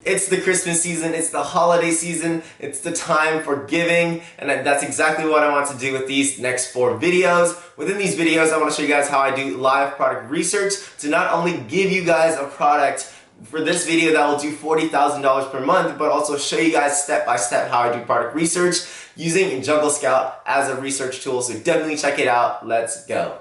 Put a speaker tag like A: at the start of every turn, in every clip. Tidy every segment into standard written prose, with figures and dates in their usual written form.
A: It's the Christmas season, it's the holiday season, it's the time for giving, and that's exactly what I want to do with these next 4 videos. Within these videos, I want to show you guys how I do live product research to not only give you guys a product for this video that will do $40,000 per month, but also show you guys step by step how I do product research using Jungle Scout as a research tool. So definitely check it out. Let's go.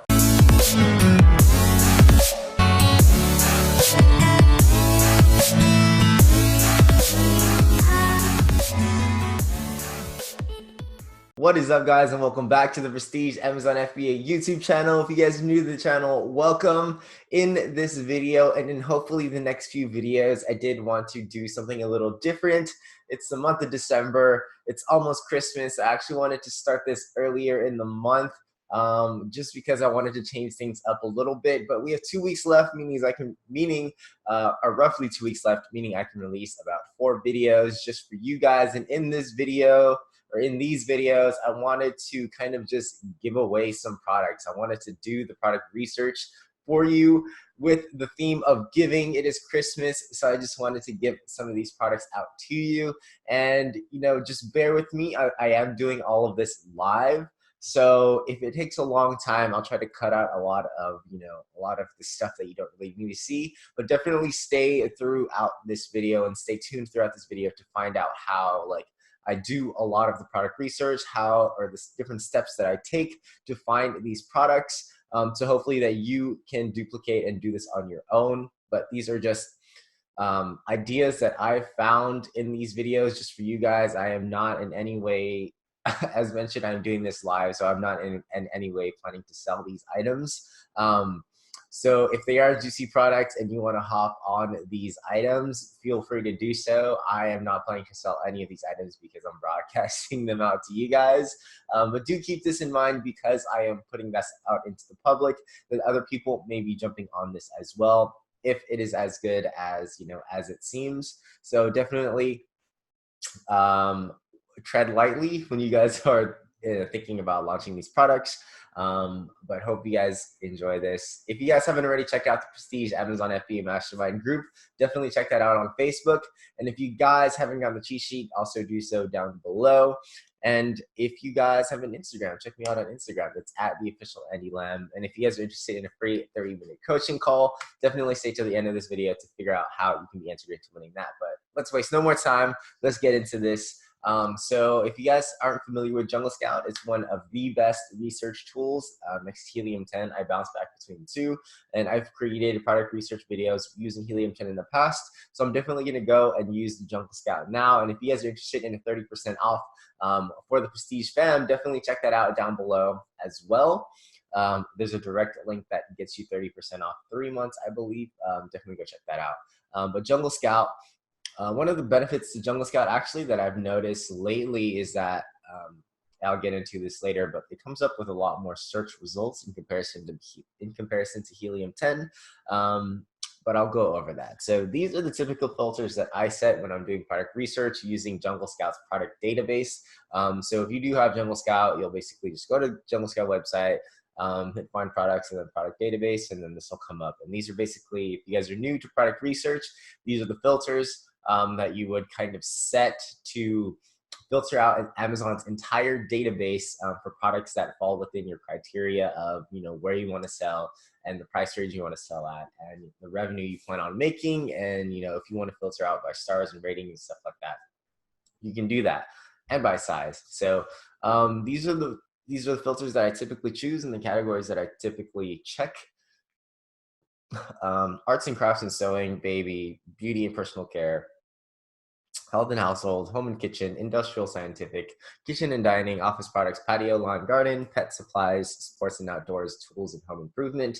A: What is up, guys, and welcome back to the Prestige Amazon FBA YouTube channel. If you guys are new to the channel, welcome. In this video and in hopefully the next few videos, I did want to do something a little different. It's the month of December. It's almost Christmas. I actually wanted to start this earlier in the month just because I wanted to change things up a little bit. But we have 2 weeks left, or roughly 2 weeks left, meaning I can release about 4 videos just for you guys. And in this video, or in these videos, I wanted to kind of just give away some products. I wanted to do the product research for you with the theme of giving. It is Christmas, so I just wanted to give some of these products out to you. And, just bear with me. I am doing all of this live. So if it takes a long time, I'll try to cut out a lot of the stuff that you don't really need to see, but definitely stay throughout this video and stay tuned throughout this video to find out how, I do a lot of the product research, or the different steps that I take to find these products, so hopefully that you can duplicate and do this on your own. But these are just ideas that I've found in these videos just for you guys. I am not in any way, as mentioned, I'm doing this live, so I'm not in any way planning to sell these items. So if they are juicy products and you want to hop on these items, feel free to do so. I am not planning to sell any of these items because I'm broadcasting them out to you guys. But do keep this in mind because I am putting this out into the public, that other people may be jumping on this as well, if it is as good as, as it seems. So definitely tread lightly when you guys are thinking about launching these products. But hope you guys enjoy this. If you guys haven't already checked out the Prestige Amazon FBA Mastermind group, definitely check that out on Facebook. And if you guys haven't gotten the cheat sheet, also do so down below. And if you guys have an Instagram, check me out on Instagram. It's at @theofficialandylam. And if you guys are interested in a free 30-minute coaching call, definitely stay till the end of this video to figure out how you can be entered into winning that. But let's waste no more time. Let's get into this. So if you guys aren't familiar with Jungle Scout, it's one of the best research tools next to Helium 10. I bounce back between the two, and I've created product research videos using Helium 10 in the past. So I'm definitely going to go and use the Jungle Scout now. And if you guys are interested in a 30% off for the Prestige fam, definitely check that out down below as well. There's a direct link that gets you 30% off 3 months, I believe. Definitely go check that out. But Jungle Scout, one of the benefits to Jungle Scout actually that I've noticed lately is that, I'll get into this later, but it comes up with a lot more search results in comparison to Helium 10. But I'll go over that. So these are the typical filters that I set when I'm doing product research using Jungle Scout's product database. So if you do have Jungle Scout, you'll basically just go to Jungle Scout website, hit find products and then product database, and then this will come up. And these are basically, if you guys are new to product research, these are the filters that you would kind of set to filter out Amazon's entire database for products that fall within your criteria of, where you want to sell and the price range you want to sell at and the revenue you plan on making. And, if you want to filter out by stars and ratings and stuff like that, you can do that, and by size. So these are the filters that I typically choose and the categories that I typically check. Arts and crafts and sewing, baby, beauty and personal care, health and household, home and kitchen, industrial scientific, kitchen and dining, office products, patio, lawn, garden, pet supplies, sports and outdoors, tools and home improvement.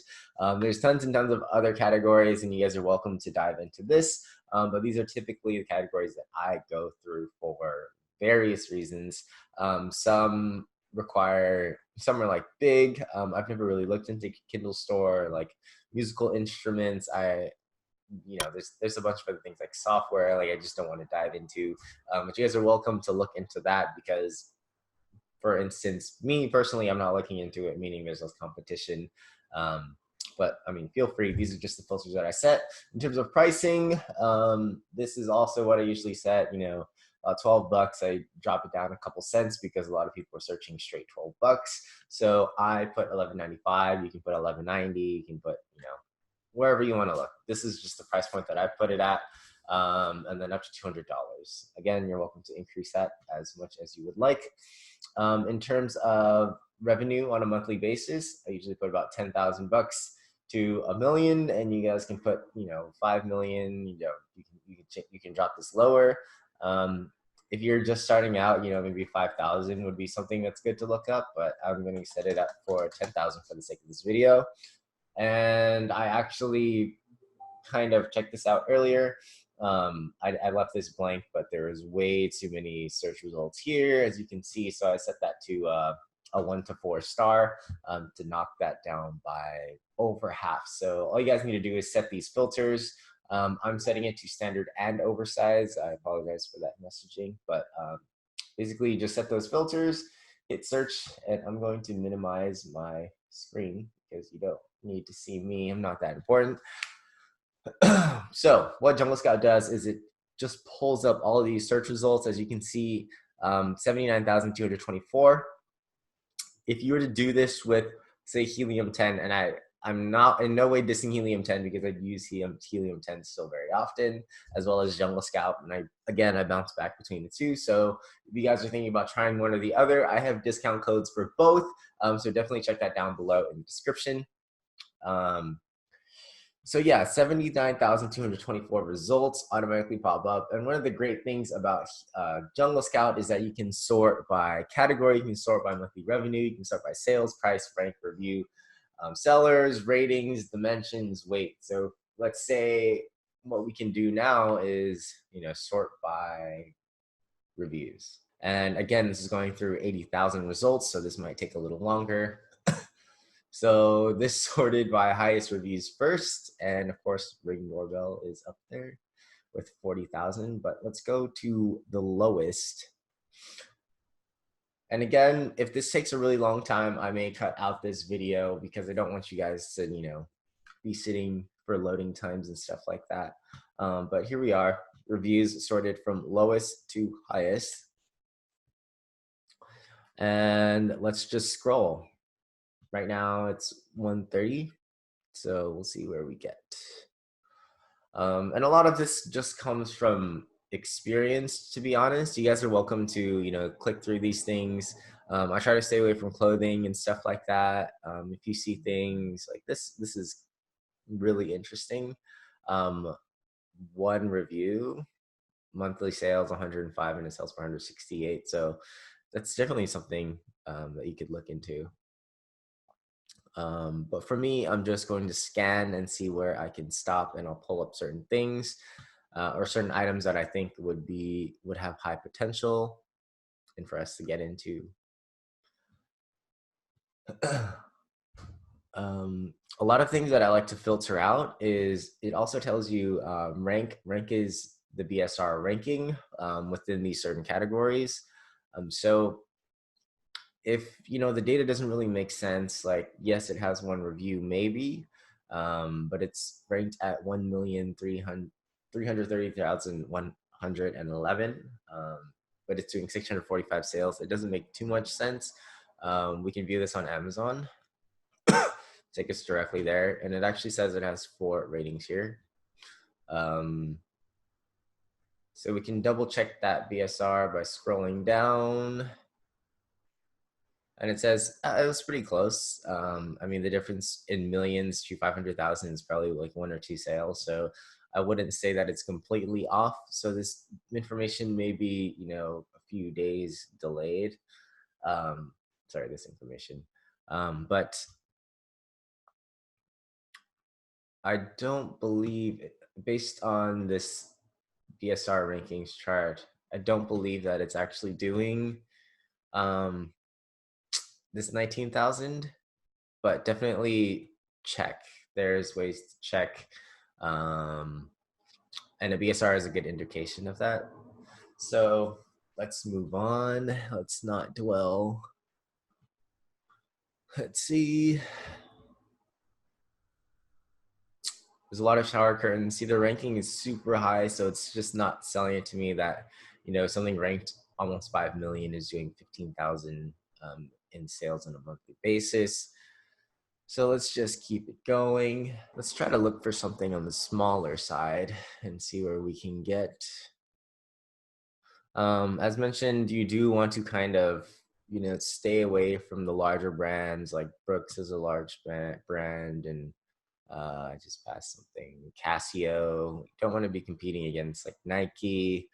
A: There's tons and tons of other categories, and you guys are welcome to dive into this. But these are typically the categories that I go through for various reasons. Some are like big. I've never really looked into Kindle store, like musical instruments. There's a bunch of other things like software, I just don't want to dive into. But you guys are welcome to look into that because, for instance, me personally, I'm not looking into it, meaning there's less competition. but I mean, feel free. These are just the filters that I set. In terms of pricing, this is also what I usually set, 12 bucks. I drop it down a couple cents because a lot of people are searching straight 12 bucks. So I put 11.95. You can put 11.90. You can put, wherever you want to look. This is just the price point that I put it at. And then up to $200. Again, you're welcome to increase that as much as you would like. In terms of revenue on a monthly basis, I usually put about 10,000 bucks to $1 million, and you guys can put 5 million. You can drop this lower. If you're just starting out, maybe 5,000 would be something that's good to look up, but I'm going to set it up for 10,000 for the sake of this video. And I actually kind of checked this out earlier. I left this blank, but there was way too many search results here, as you can see. So I set that to a 1 to 4 star to knock that down by over half. So all you guys need to do is set these filters. I'm setting it to standard and oversized. I apologize for that messaging, but basically you just set those filters, hit search, and I'm going to minimize my screen because you don't need to see me. I'm not that important. So what Jungle Scout does is it just pulls up all of these search results. As you can see, 79,224. If you were to do this with, say, Helium-10, and I'm not in no way dissing Helium-10 because I use Helium-10 still very often, as well as Jungle Scout. And I bounce back between the two. So if you guys are thinking about trying one or the other, I have discount codes for both. So definitely check that down below in the description. So yeah, 79,224 results automatically pop up. And one of the great things about Jungle Scout is that you can sort by category, you can sort by monthly revenue, you can sort by sales, price, rank, review, sellers, ratings, dimensions, weight. So let's say what we can do now is, sort by reviews. And again, this is going through 80,000 results, so this might take a little longer. So this sorted by highest reviews first, and of course Ring Doorbell is up there with 40,000, but let's go to the lowest. And again, if this takes a really long time, I may cut out this video because I don't want you guys to, be sitting for loading times and stuff like that. But here we are, reviews sorted from lowest to highest. And let's just scroll. Right now it's 1:30, so we'll see where we get. And a lot of this just comes from experience, to be honest. You guys are welcome to, click through these things. I try to stay away from clothing and stuff like that. If you see things like this is really interesting. One review, monthly sales 105 and it sells for 168. So that's definitely something that you could look into. But for me, I'm just going to scan and see where I can stop, and I'll pull up certain things or certain items that I think would have high potential and for us to get into. A lot of things that I like to filter out is it also tells you rank. Rank is the BSR ranking within these certain categories. So if the data doesn't really make sense, like yes, it has one review maybe, but it's ranked at 1,330,111, but it's doing 645 sales. It doesn't make too much sense. We can view this on Amazon. Take us directly there, and it actually says it has 4 ratings here. So we can double check that BSR by scrolling down. And it says it was pretty close. I mean, the difference in millions to 500,000 is probably like 1 or 2 sales. So I wouldn't say that it's completely off. So this information may be, a few days delayed. Sorry, this information. But I don't believe, based on this BSR rankings chart, I don't believe that it's actually doing this 19,000, but definitely check. There's ways to check. And a BSR is a good indication of that. So let's move on. Let's not dwell. Let's see. There's a lot of shower curtains. See, the ranking is super high, so it's just not selling it to me that, you know, something ranked almost 5 million is doing 15,000 in sales on a monthly basis. So let's just keep it going. Let's try to look for something on the smaller side and see where we can get. As mentioned, you do want to kind of, you know, stay away from the larger brands. Like Brooks is a large brand, and I just passed something. Casio. You don't want to be competing against like Nike.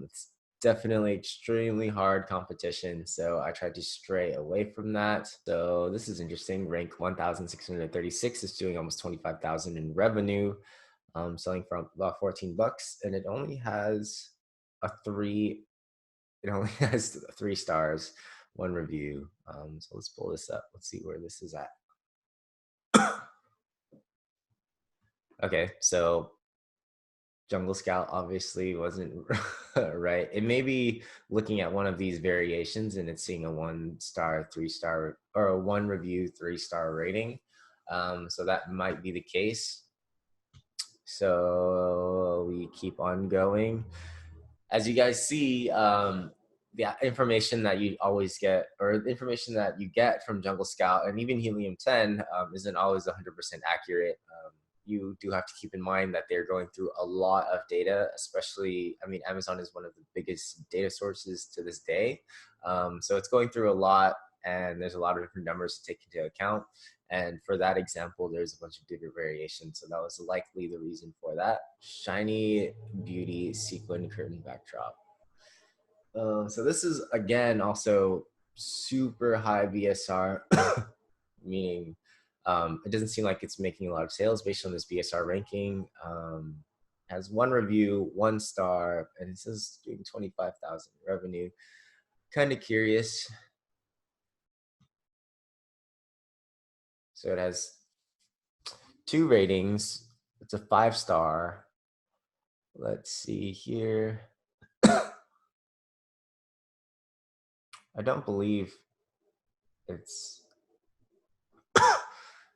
A: It's definitely extremely hard competition, so I tried to stray away from that. So this is interesting. Rank 1,636 is doing almost 25,000 in revenue, selling for about 14 bucks, and it only has a three. It only has 3 stars, 1 review. So let's pull this up. Let's see where this is at. Okay, so Jungle Scout obviously wasn't right. It may be looking at one of these variations and it's seeing a 1 star, 3 star, or a 1 review, 3 star rating. So that might be the case. So we keep on going. As you guys see, the information that you always get, or the information that you get from Jungle Scout and even Helium 10 isn't always 100% accurate. You do have to keep in mind that they're going through a lot of data, especially, I mean, Amazon is one of the biggest data sources to this day. So it's going through a lot, and there's a lot of different numbers to take into account. And for that example, there's a bunch of different variations. So that was likely the reason for that. Shiny Beauty Sequin Curtain Backdrop. So this is, again, also super high BSR, meaning it doesn't seem like it's making a lot of sales based on this BSR ranking. Has 1 review, 1 star, and it says doing 25,000 revenue. Kind of curious. So it has 2 ratings. It's a 5 star. Let's see here. I don't believe it's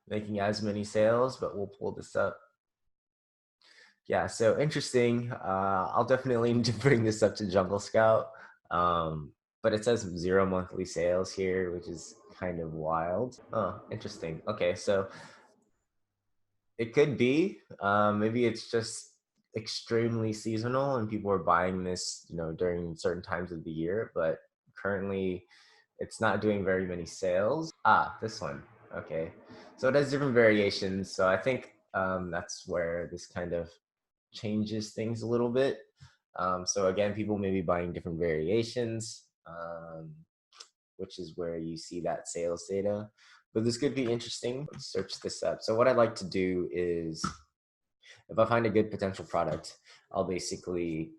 A: making as many sales, but we'll pull this up. Yeah, so interesting. I'll definitely need to bring this up to Jungle Scout. But it says 0 monthly sales here, which is kind of wild. Oh, interesting. Okay, so it could be. Maybe it's just extremely seasonal and people are buying this, you know, during certain times of the year, but currently it's not doing very many sales. Ah, this one. Okay. So it has different variations. So I think that's where this kind of changes things a little bit. So again, people may be buying different variations, which is where you see that sales data. But this could be interesting. Let's search this up. So what I'd like to do is, if I find a good potential product, I'll basically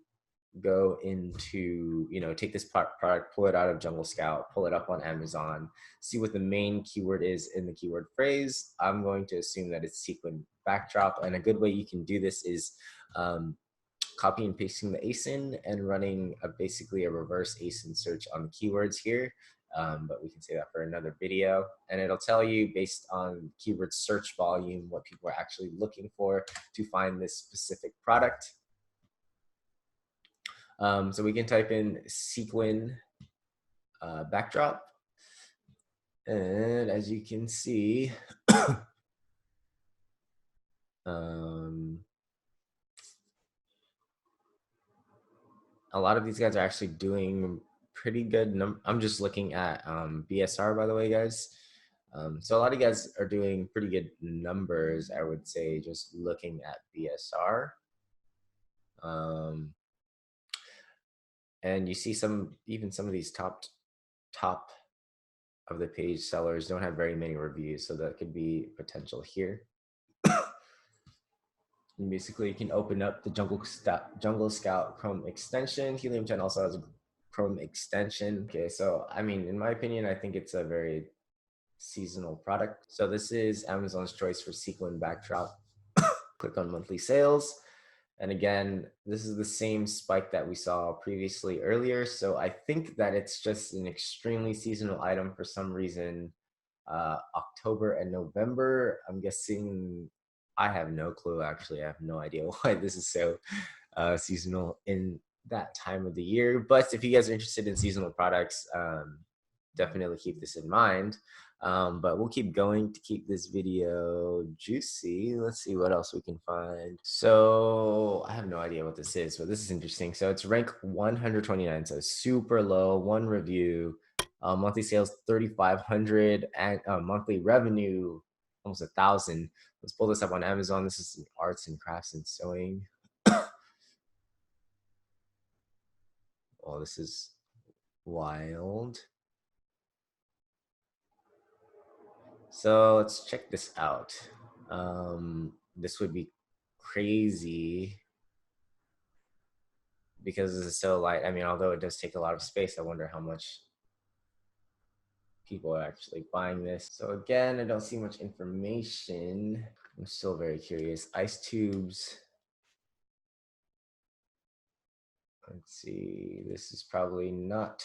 A: go into, you know, take this product, pull it out of Jungle Scout, pull it up on Amazon, see what the main keyword is in the keyword phrase. I'm going to assume that it's sequin backdrop. And a good way you can do this is copy and pasting the ASIN and running basically a reverse ASIN search on the keywords here. But we can say that for another video. And it'll tell you based on keyword search volume what people are actually looking for to find this specific product. So we can type in sequin backdrop. And as you can see, a lot of these guys are actually doing pretty good. I'm just looking at BSR, by the way, guys. So a lot of you guys are doing pretty good numbers, I would say, just looking at BSR. And you see even some of these top of the page sellers don't have very many reviews, so that could be potential here. And basically, you can open up the Jungle Scout Chrome extension. Helium 10 also has a Chrome extension. Okay, so I mean, in my opinion, I think it's a very seasonal product. So this is Amazon's choice for sequin backdrop. Click on monthly sales. And again, this is the same spike that we saw previously earlier. So I think that it's just an extremely seasonal item for some reason. October and November, I'm guessing I have no clue. Actually, I have no idea why this is so seasonal in that time of the year. But if you guys are interested in seasonal products, definitely keep this in mind. But we'll keep going to keep this video juicy. Let's see what else we can find. So I have no idea what this is, but this is interesting. So it's rank 129, so super low, one review. Monthly sales 3,500 and monthly revenue almost 1,000. Let's pull this up on Amazon. This is arts and crafts and sewing. Oh, this is wild. So let's check this out. This would be crazy because this is so light. I mean, although it does take a lot of space, I wonder how much people are actually buying this. So again, I don't see much information. I'm still very curious. Ice tubes. Let's see. This is probably not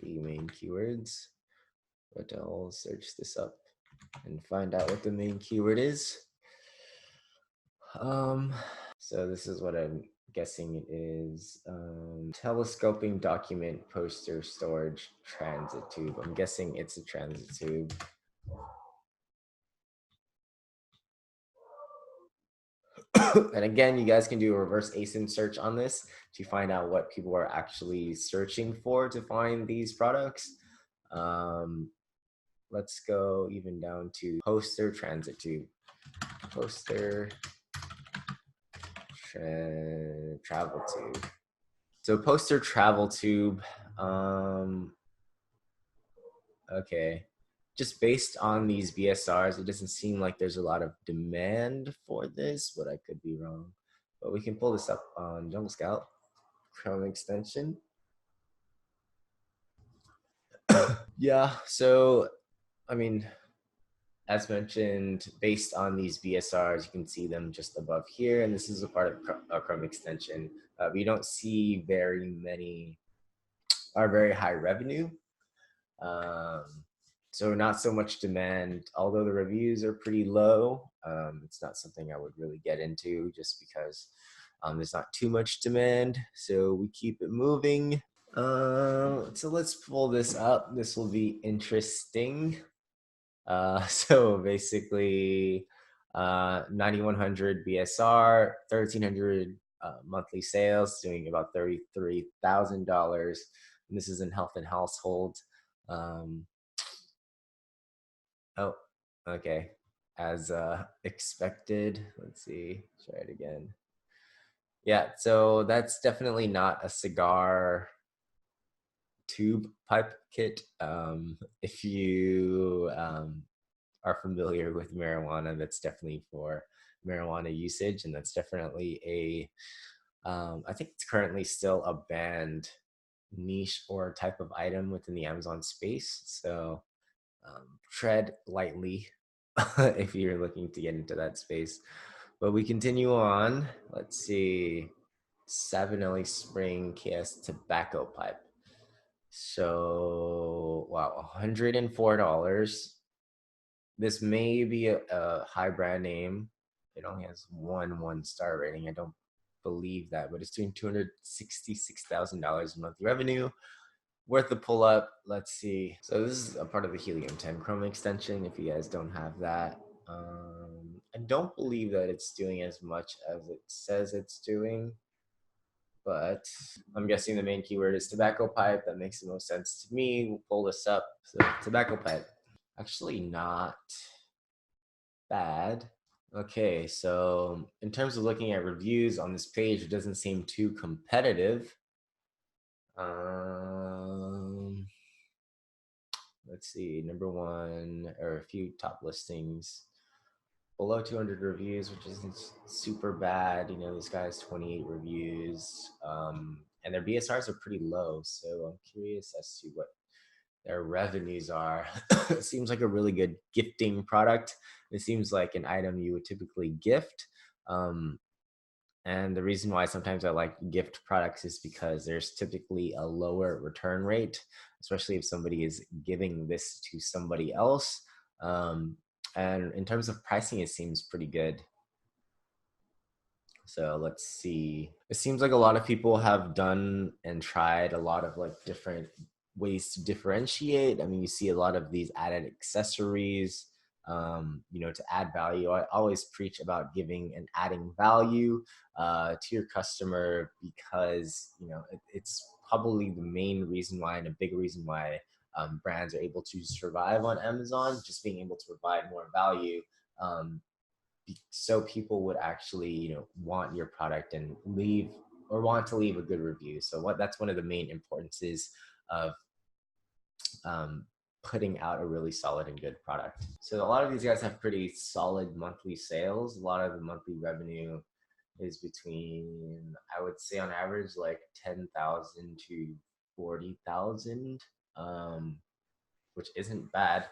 A: the main keywords, but I'll search this up and find out what the main keyword is. So this is what I'm guessing it is. Telescoping document poster storage transit tube. I'm guessing it's a transit tube. And again, you guys can do a reverse ASIN search on this to find out what people are actually searching for to find these products. Let's go even down to poster transit tube. Poster travel tube. So poster travel tube. Okay. Just based on these BSRs, it doesn't seem like there's a lot of demand for this, but I could be wrong. But we can pull this up on Jungle Scout Chrome extension. Yeah, so I mean, as mentioned, based on these BSRs, you can see them just above here, and this is a part of Chrome extension. We don't see very many or very high revenue. Um, so not so much demand, although the reviews are pretty low. It's not something I would really get into just because there's not too much demand. So we keep it moving. So let's pull this up. This will be interesting. So basically, 9,100 BSR, 1,300 monthly sales, doing about $33,000. And this is in health and household. Oh, okay. As expected. Let's see. Try it again. Yeah, so that's definitely not a cigar tube pipe kit. If you are familiar with marijuana, that's definitely for marijuana usage, and that's definitely a I think it's currently still a banned niche or type of item within the Amazon space. So tread lightly if you're looking to get into that space. But we continue on. Let's see. Savinelli Spring KS tobacco pipe. So wow, $104. This may be a high brand name. It only has one star rating. I don't believe that, but it's doing $266,000 in monthly revenue. Worth the pull up. Let's see. So this is a part of the Helium 10 Chrome extension. If you guys don't have that, I don't believe that it's doing as much as it says it's doing, but I'm guessing the main keyword is tobacco pipe. That makes the most sense to me. We'll pull this up. So tobacco pipe, actually not bad. Okay, so in terms of looking at reviews on this page, it doesn't seem too competitive. Let's see, number one, or a few top listings below 200 reviews, which isn't super bad. You know, this guy has 28 reviews, and their BSRs are pretty low. So I'm curious as to what their revenues are. It seems like a really good gifting product. It seems like an item you would typically gift. And the reason why sometimes I like gift products is because there's typically a lower return rate, especially if somebody is giving this to somebody else. And in terms of pricing, it seems pretty good. So let's see. It seems like a lot of people have done and tried a lot of like different ways to differentiate. I mean, you see a lot of these added accessories, you know, to add value. I always preach about giving and adding value to your customer, because, you know, it's probably the main reason why, and a big reason why brands are able to survive on Amazon, just being able to provide more value. Um, so people would actually, you know, want your product and leave, or want to leave a good review. So that's one of the main importances of um, putting out a really solid and good product. So a lot of these guys have pretty solid monthly sales. A lot of the monthly revenue is between, I would say on average, like 10,000 to 40,000, which isn't bad.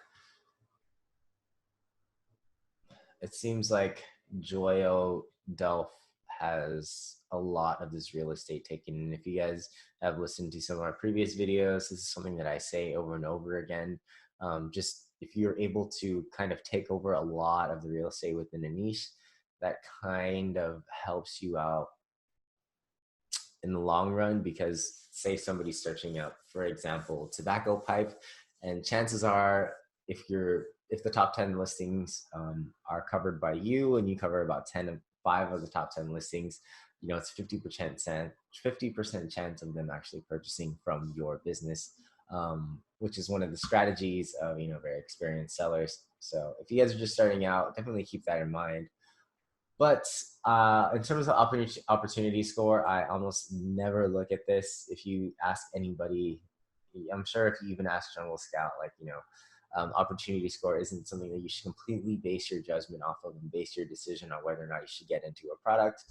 A: It seems like Joyo Delph has a lot of this real estate taken. And if you guys have listened to some of our previous videos, this is something that I say over and over again. Just if you're able to kind of take over a lot of the real estate within a niche, that kind of helps you out in the long run. Because say somebody's searching up, for example, tobacco pipe, and chances are, if the top 10 listings are covered by you, and you cover about 5 of the top 10 listings, you know, it's 50% chance of them actually purchasing from your business, which is one of the strategies of, you know, very experienced sellers. So if you guys are just starting out, definitely keep that in mind. But in terms of opportunity score, I almost never look at this. If you ask anybody, I'm sure if you even ask Jungle Scout, like, you know, opportunity score isn't something that you should completely base your judgment off of and base your decision on whether or not you should get into a product.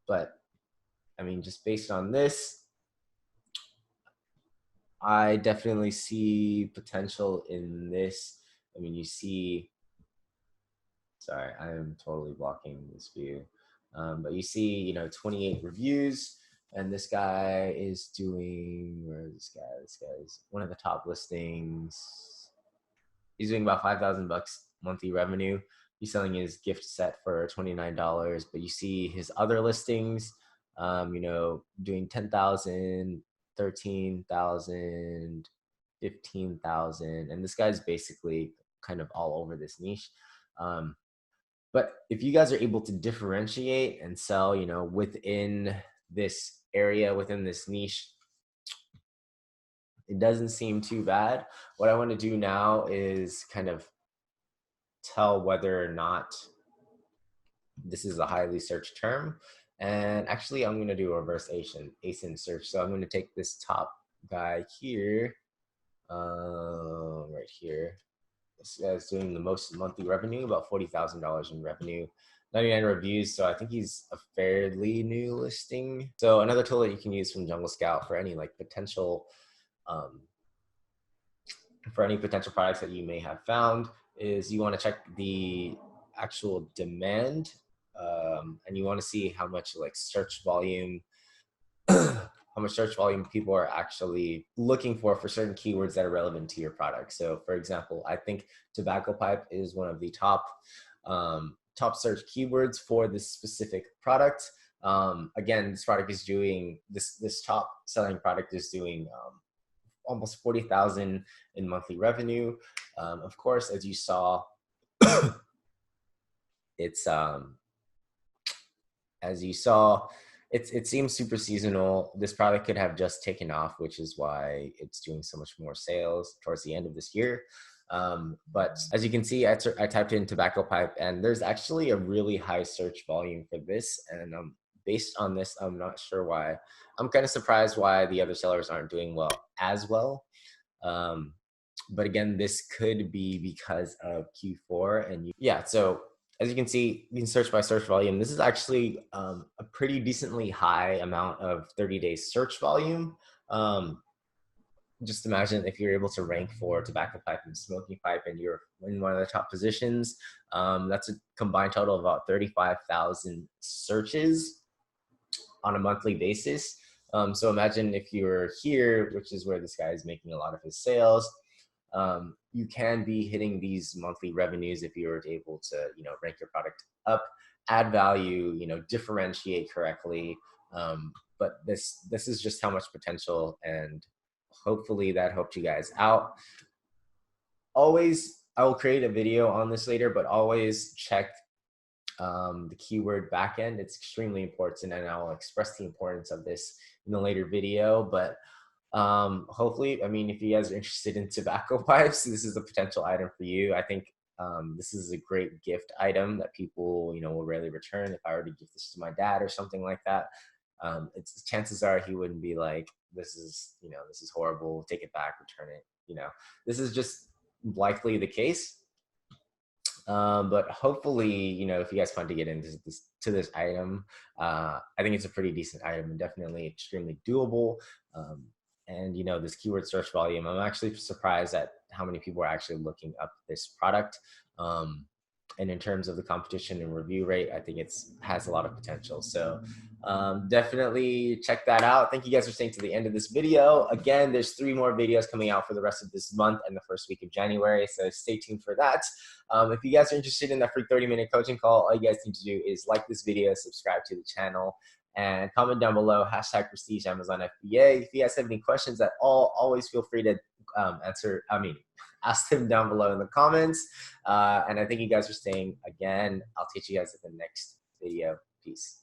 A: But I mean, just based on this, I definitely see potential in this. I mean, you see, sorry, I am totally blocking this view. But you see, you know, 28 reviews, and this guy is doing, where is this guy? This guy is one of the top listings. He's doing about 5,000 bucks monthly revenue. He's selling his gift set for $29, but you see his other listings, you know, doing 10,000, 13,000, 15,000, and this guy's basically kind of all over this niche. But if you guys are able to differentiate and sell, you know, within this area, within this niche, it doesn't seem too bad. What I want to do now is kind of tell whether or not this is a highly searched term. And actually, I'm going to do a reverse ASIN search. So I'm going to take this top guy here, right here. This guy's doing the most monthly revenue, about $40,000 in revenue, 99 reviews. So I think he's a fairly new listing. So another tool that you can use from Jungle Scout for any like potential products that you may have found is you want to check the actual demand, and you want to see how much like search volume how much search volume people are actually looking for certain keywords that are relevant to your product. So for example, I think tobacco pipe is one of the top search keywords for this specific product. Again, this product is doing this top selling product is doing almost 40,000 in monthly revenue. Of course, as you saw, it's as you saw, it seems super seasonal. This product could have just taken off, which is why it's doing so much more sales towards the end of this year. But as you can see, I typed in tobacco pipe, and there's actually a really high search volume for this. And based on this, I'm not sure why. I'm kind of surprised why the other sellers aren't doing as well. But again, this could be because of Q4. And yeah, so as you can see, you can search by search volume. This is actually a pretty decently high amount of 30-day search volume. Just imagine if you're able to rank for tobacco pipe and smoking pipe, and you're in one of the top positions. That's a combined total of about 35,000 searches on a monthly basis. So imagine if you're here, which is where this guy is making a lot of his sales. You can be hitting these monthly revenues if you were able to, you know, rank your product up add value, you know, differentiate correctly. But this is just how much potential, and hopefully that helped you guys out. Always, I will create a video on this later, but always check the keyword backend. It's extremely important, and I'll express the importance of this in a later video. But hopefully, I mean, if you guys are interested in tobacco pipes, this is a potential item for you. I think this is a great gift item that people, you know, will rarely return. If I were to give this to my dad or something like that, it's chances are he wouldn't be like, this is, you know, this is horrible, take it back, return it. You know, this is just likely the case. But hopefully, you know, if you guys want to get into this item, I think it's a pretty decent item and definitely extremely doable. And you know, this keyword search volume, I'm actually surprised at how many people are actually looking up this product. And in terms of the competition and review rate, I think it's has a lot of potential. So definitely check that out. Thank you guys for staying to the end of this video. Again, there's 3 more videos coming out for the rest of this month and the first week of January, so stay tuned for that. If you guys are interested in that free 30-minute coaching call, all you guys need to do is like this video, subscribe to the channel, and comment down below, #Prestige Amazon FBA. If you guys have any questions at all, always feel free to ask them down below in the comments. And I thank you guys for staying. Again, I'll catch you guys at the next video. Peace.